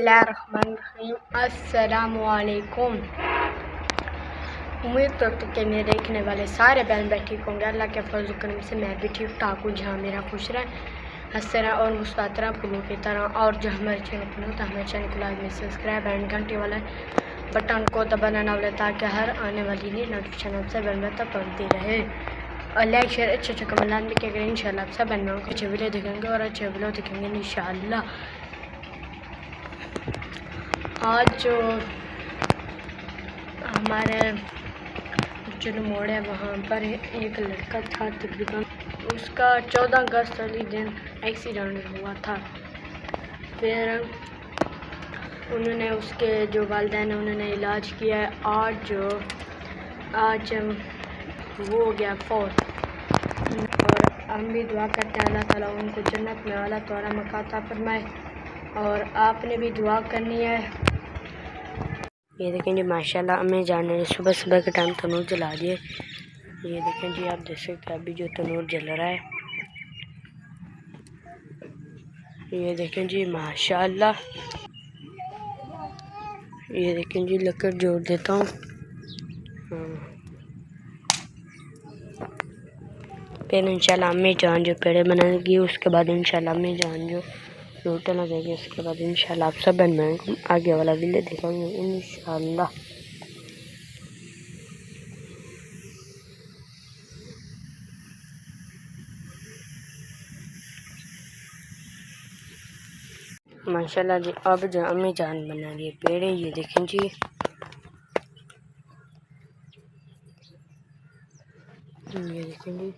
बिस्मिल्लाहिर्रहमानिर्रहीम। अस्सलामुअलैकुम। उम्मीद करता हूँ कि मेरे देखने वाले सारे बहन भाई ठीक होंगे। अल्लाह के फजल करम से मैं भी ठीक ठाक हूँ। जहाँ मेरा खुश रहें, हंसते रहें और मुस्कुराते रहें फूलों की तरह। और जो हमारे चैनल पर होता है, हमारे चैनल को लाइक में सब्सक्राइब एंड घंटे वाले बटन को दबाना ना भूलें, ताकि हर आने वाली नई नोटिफिकेशन आपसे बहन भाई तक पहुँचती रहे। और लाइक शेयर अच्छे कमेंट भी करेंगे। इंशाल्लाह आप सब बहन भाइयों को अच्छे वीडियो देखेंगे और अच्छे वीडियो देखेंगे इंशाल्लाह। आज जो हमारे जो मोड़ है वहाँ पर एक लड़का था, तकरीबन उसका 14 अगस्त वाली दिन एक्सीडेंट हुआ था। फिर उन्होंने उसके जो वालिदैन हैं उन्होंने इलाज किया है। आज वो हो गया फौत। और हम भी दुआ करते हैं अल्लाह ताला उनको जन्नत में आला तौरा मकाम अता फरमाए। और आपने भी दुआ करनी है। ये देखें जी माशाल्लाह हमें जाने सुबह सुबह के टाइम तनूर जला दिए। ये देखें जी, आप देख सकते हैं अभी जो तनूर जल रहा है। ये देखें जी माशाल्लाह। ये देखें जी, लकड़ जोड़ देता हूँ। फिर इंशाल्लाह अम्मी जान जो पेड़े बनाएगी, उसके बाद इंशाल्लाह अम्मी जान जो रोटी लगेगी, उसके बाद इंशाल्लाह आप सब बहन आगे वाला वीडियो दिखाएंगे इंशाल्लाह। माशाल्लाह जी, अब जो अम्मी जान बना रही है पेड़े, ये देखें जी। ये देखें जी,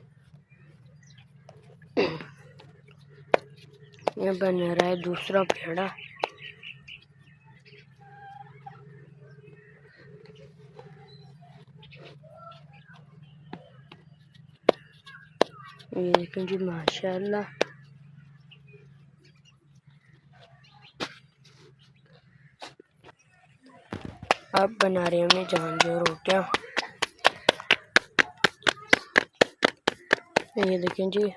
ये बन रहा है दूसरा पेड़ा। ये देखें जी माशाल्लाह। अब बना रहे हैं हमें जान जो रोटियां। ये देखें जी,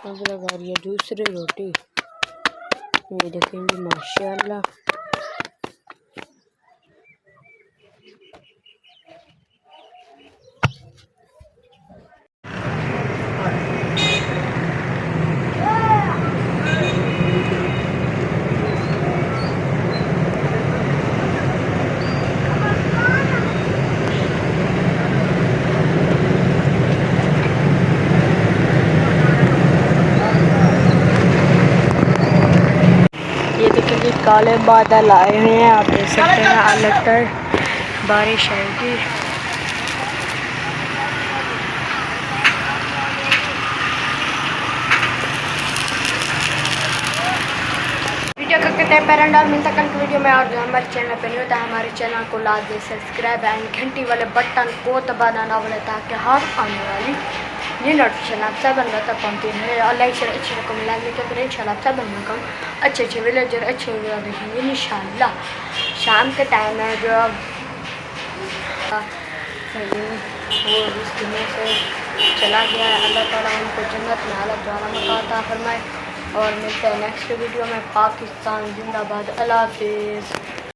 अब लगा रही है दूसरी रोटी। ये देखें जी माशाल्लाह। ये देखिए जी, काले बादल आए हुए हैं। आप देख सकते हैं अलर्ट बारिश आएगी। वीडियो का कितने पेरेंट और मिलता कल की वीडियो में। और जो हमारे चैनल पर नहीं होता है, हमारे चैनल को लाइक दे सब्सक्राइब एंड घंटी वाले बटन को दबाना ना भूलें, ताकि हर आने वाली ये नोटिफिकेशन आप सब बन तक पहुँचती है। और लाइक शेयर अच्छे रकम लाइक में करें इंशाल्लाह आप सब बन अच्छे वीडियो अच्छे वीडियो देखेंगे इंशाल्लाह। शाम के टाइम है जो वो इस दुनिया से चला गया है। अल्लाह ताला उनको जन्नत में आला द्वारा मकाम अता फरमाए। और मिलते हैं नेक्स्ट वीडियो में। पाकिस्तान जिंदाबाद। अल्लाह हाफिज़।